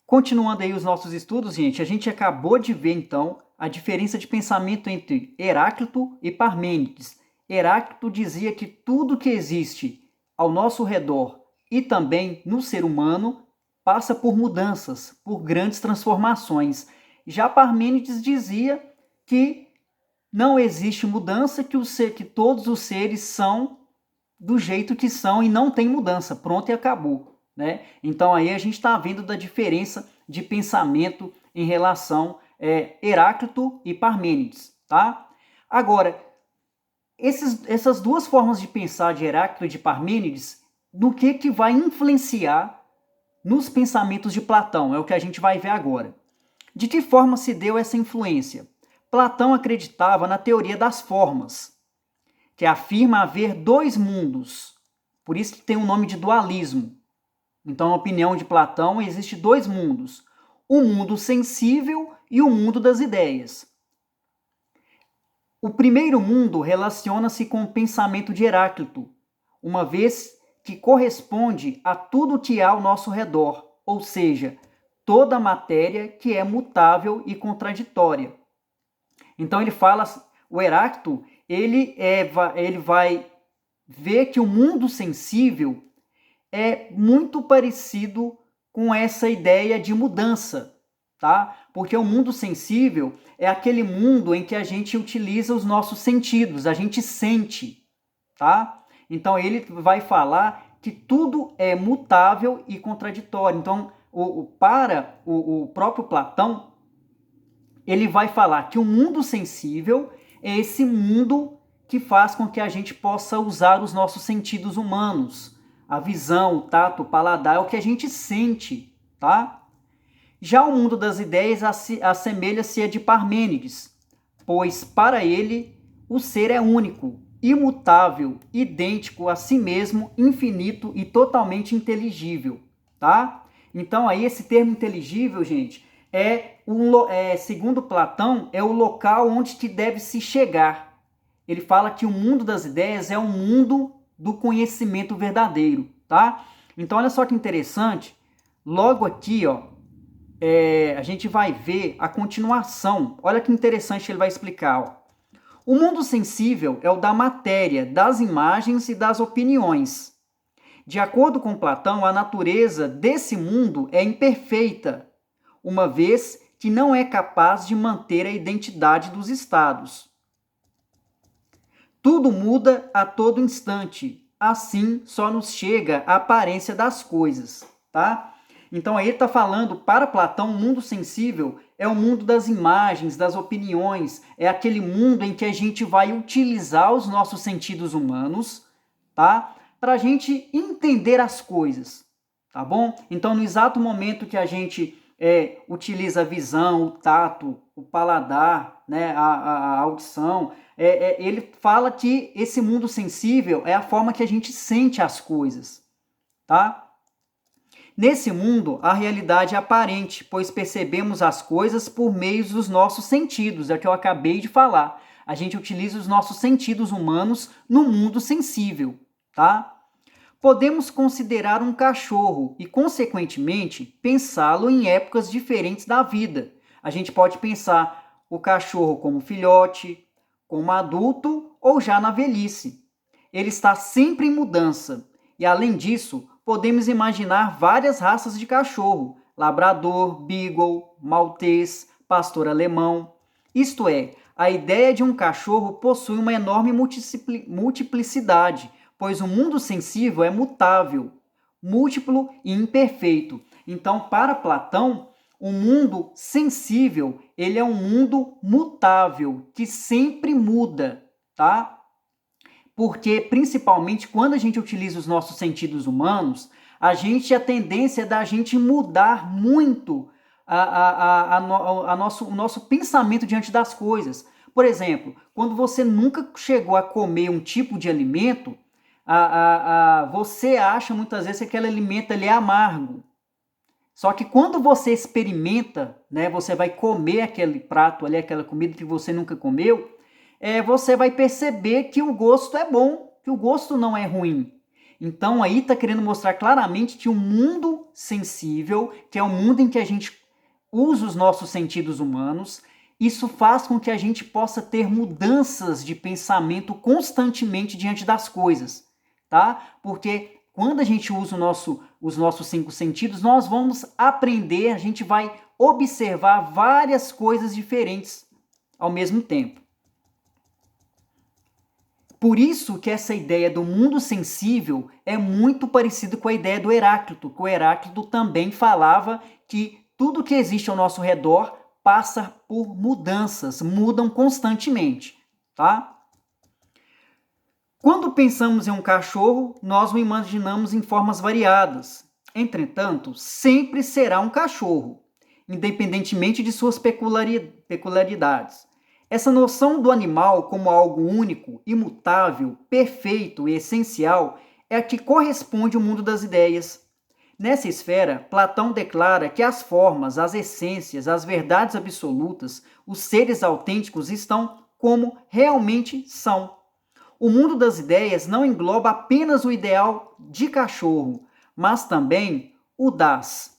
Continuando aí os nossos estudos, gente, a gente acabou de ver, então, a diferença de pensamento entre Heráclito e Parmênides. Heráclito dizia que tudo que existe ao nosso redor e também no ser humano passa por mudanças, por grandes transformações. Já Parmênides dizia que não existe mudança, que todos os seres são do jeito que são e não tem mudança, pronto e acabou, né? Então aí a gente está vendo da diferença de pensamento em relação Heráclito e Parmênides, tá? Agora, essas duas formas de pensar de Heráclito e de Parmênides, no que vai influenciar nos pensamentos de Platão, é o que a gente vai ver agora. De que forma se deu essa influência? Platão acreditava na teoria das formas, que afirma haver dois mundos, por isso que tem o nome de dualismo. Então, na opinião de Platão, existem dois mundos, o mundo sensível e o mundo das ideias. O primeiro mundo relaciona-se com o pensamento de Heráclito, uma vez que corresponde a tudo que há ao nosso redor, ou seja, toda a matéria que é mutável e contraditória. Então ele fala, o Heráclito, ele vai ver que o mundo sensível é muito parecido com essa ideia de mudança, tá? Porque o mundo sensível é aquele mundo em que a gente utiliza os nossos sentidos, a gente sente, tá? Então ele vai falar que tudo é mutável e contraditório. Então, para o próprio Platão, ele vai falar que o mundo sensível é esse mundo que faz com que a gente possa usar os nossos sentidos humanos. A visão, o tato, o paladar é o que a gente sente, tá? Já o mundo das ideias assemelha-se a de Parmênides, pois para ele o ser é único, imutável, idêntico a si mesmo, infinito e totalmente inteligível, tá? Então aí esse termo inteligível, gente, segundo Platão, é o local onde que deve se chegar. Ele fala que o mundo das ideias é um mundo do conhecimento verdadeiro, tá? Então olha só que interessante, logo aqui, ó, a gente vai ver a continuação. Olha que interessante ele vai explicar, ó. O mundo sensível é o da matéria, das imagens e das opiniões. De acordo com Platão, a natureza desse mundo é imperfeita, uma vez que não é capaz de manter a identidade dos estados. Tudo muda a todo instante, assim só nos chega a aparência das coisas, tá? Então aí ele está falando, para Platão, o mundo sensível é o mundo das imagens, das opiniões, é aquele mundo em que a gente vai utilizar os nossos sentidos humanos, tá? Para a gente entender as coisas, tá bom? Então no exato momento que a gente utiliza a visão, o tato, o paladar, né, a audição, ele fala que esse mundo sensível é a forma que a gente sente as coisas, tá? Nesse mundo, a realidade é aparente, pois percebemos as coisas por meio dos nossos sentidos, é o que eu acabei de falar. A gente utiliza os nossos sentidos humanos no mundo sensível, tá? Podemos considerar um cachorro e, consequentemente, pensá-lo em épocas diferentes da vida. A gente pode pensar o cachorro como filhote, como adulto ou já na velhice. Ele está sempre em mudança e, além disso, podemos imaginar várias raças de cachorro: labrador, beagle, maltês, pastor alemão. Isto é, a ideia de um cachorro possui uma enorme multiplicidade, pois o mundo sensível é mutável, múltiplo e imperfeito. Então, para Platão, o mundo sensível, ele é um mundo mutável, que sempre muda, tá? Porque, principalmente, quando a gente utiliza os nossos sentidos humanos, a tendência é da gente mudar muito o nosso pensamento diante das coisas. Por exemplo, quando você nunca chegou a comer um tipo de alimento, você acha muitas vezes que aquele alimento ele é amargo. Só que quando você experimenta, né, você vai comer aquele prato ali, aquela comida que você nunca comeu, você vai perceber que o gosto é bom, que o gosto não é ruim. Então aí está querendo mostrar claramente que o mundo sensível, que é o mundo em que a gente usa os nossos sentidos humanos, isso faz com que a gente possa ter mudanças de pensamento constantemente diante das coisas, tá? Porque quando a gente usa os nossos 5 sentidos, nós vamos aprender, a gente vai observar várias coisas diferentes ao mesmo tempo. Por isso que essa ideia do mundo sensível é muito parecida com a ideia do Heráclito, que o Heráclito também falava que tudo que existe ao nosso redor passa por mudanças, mudam constantemente, tá? Quando pensamos em um cachorro, nós o imaginamos em formas variadas. Entretanto, sempre será um cachorro, independentemente de suas peculiaridades. Essa noção do animal como algo único, imutável, perfeito e essencial é a que corresponde ao mundo das ideias. Nessa esfera, Platão declara que as formas, as essências, as verdades absolutas, os seres autênticos estão como realmente são. O mundo das ideias não engloba apenas o ideal de cachorro, mas também o das.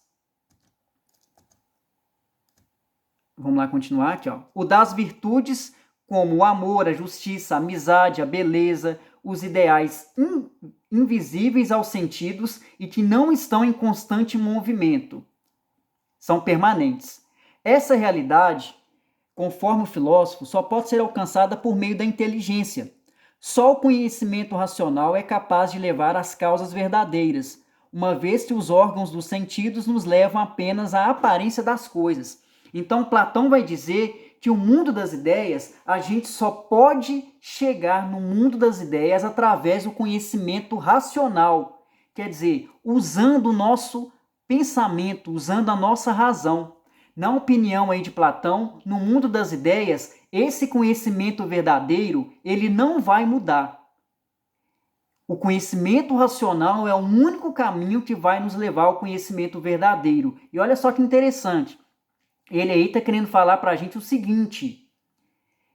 Vamos lá continuar aqui, ó. O das virtudes como o amor, a justiça, a amizade, a beleza, os ideais invisíveis aos sentidos e que não estão em constante movimento. São permanentes. Essa realidade, conforme o filósofo, só pode ser alcançada por meio da inteligência. Só o conhecimento racional é capaz de levar às causas verdadeiras, uma vez que os órgãos dos sentidos nos levam apenas à aparência das coisas. Então, Platão vai dizer que o mundo das ideias, a gente só pode chegar no mundo das ideias através do conhecimento racional. Quer dizer, usando o nosso pensamento, usando a nossa razão. Na opinião aí de Platão, no mundo das ideias, esse conhecimento verdadeiro, ele não vai mudar. O conhecimento racional é o único caminho que vai nos levar ao conhecimento verdadeiro. E olha só que interessante. Ele aí está querendo falar para a gente o seguinte.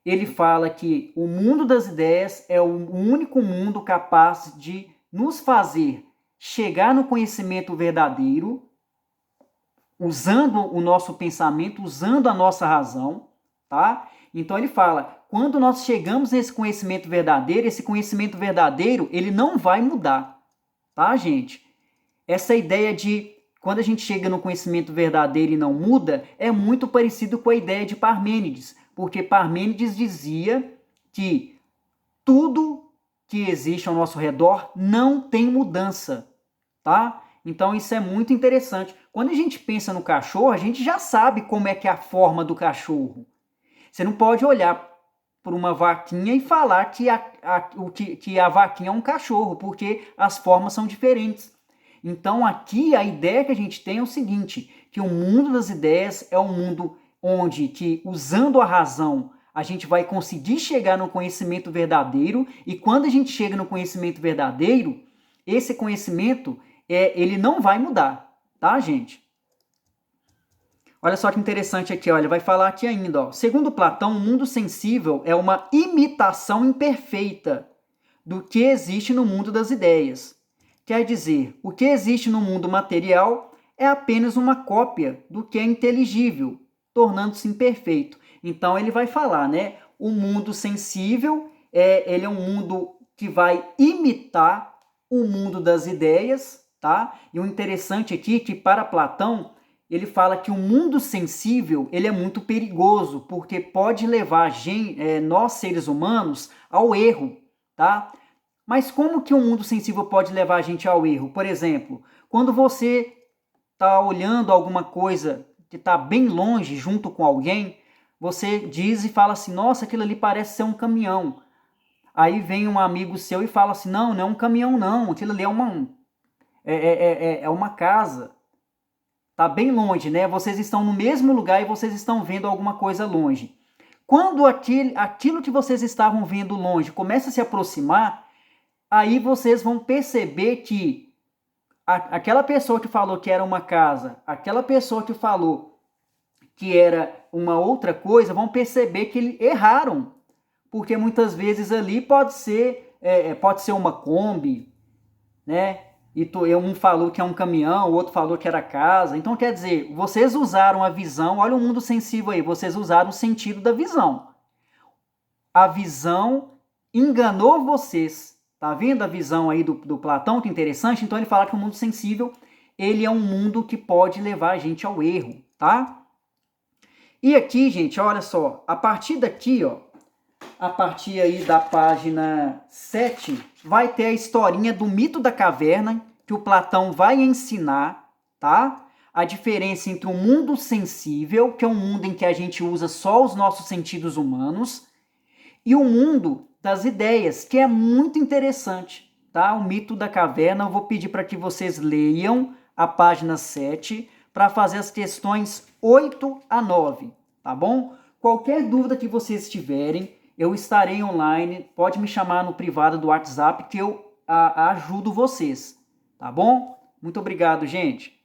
Ele fala que o mundo das ideias é o único mundo capaz de nos fazer chegar no conhecimento verdadeiro, usando o nosso pensamento, usando a nossa razão, tá? Então ele fala, quando nós chegamos nesse conhecimento verdadeiro, ele não vai mudar, tá, gente? Essa ideia de quando a gente chega no conhecimento verdadeiro e não muda, é muito parecido com a ideia de Parmênides, porque Parmênides dizia que tudo que existe ao nosso redor não tem mudança, tá? Então isso é muito interessante. Quando a gente pensa no cachorro, a gente já sabe como é que é a forma do cachorro. Você não pode olhar por uma vaquinha e falar que a vaquinha é um cachorro, porque as formas são diferentes. Então aqui a ideia que a gente tem é o seguinte, que o mundo das ideias é um mundo onde que usando a razão a gente vai conseguir chegar no conhecimento verdadeiro e quando a gente chega no conhecimento verdadeiro, esse conhecimento ele não vai mudar, tá, gente? Olha só que interessante aqui, olha, vai falar aqui ainda, ó. Segundo Platão, o mundo sensível é uma imitação imperfeita do que existe no mundo das ideias. Quer dizer, o que existe no mundo material é apenas uma cópia do que é inteligível, tornando-se imperfeito. Então ele vai falar, né? O mundo sensível ele é um mundo que vai imitar o mundo das ideias, tá? E o interessante aqui é que para Platão ele fala que o mundo sensível ele é muito perigoso porque pode levar nós seres humanos ao erro, tá? Mas como que o mundo sensível pode levar a gente ao erro? Por exemplo, quando você está olhando alguma coisa que está bem longe, junto com alguém, você diz e fala assim, nossa, aquilo ali parece ser um caminhão. Aí vem um amigo seu e fala assim, não, não é um caminhão não, aquilo ali é uma casa. Está bem longe, né? Vocês estão no mesmo lugar e vocês estão vendo alguma coisa longe. Quando aquilo que vocês estavam vendo longe começa a se aproximar, aí vocês vão perceber que aquela pessoa que falou que era uma casa, aquela pessoa que falou que era uma outra coisa, vão perceber que eles erraram. Porque muitas vezes ali pode ser uma Kombi, né? Um falou que é um caminhão, o outro falou que era casa. Então, quer dizer, vocês usaram a visão, olha o mundo sensível aí, vocês usaram o sentido da visão. A visão enganou vocês. Tá vendo a visão aí do Platão, que interessante? Então ele fala que o mundo sensível, ele é um mundo que pode levar a gente ao erro, tá? E aqui, gente, olha só, a partir daqui, ó, a partir aí da página 7, vai ter a historinha do mito da caverna, que o Platão vai ensinar, tá? A diferença entre um mundo sensível, que é um mundo em que a gente usa só os nossos sentidos humanos, e o mundo das ideias, que é muito interessante, tá? O mito da caverna, eu vou pedir para que vocês leiam a página 7 para fazer as questões 8 a 9, tá bom? Qualquer dúvida que vocês tiverem, eu estarei online, pode me chamar no privado do WhatsApp que eu ajudo vocês, tá bom? Muito obrigado, gente.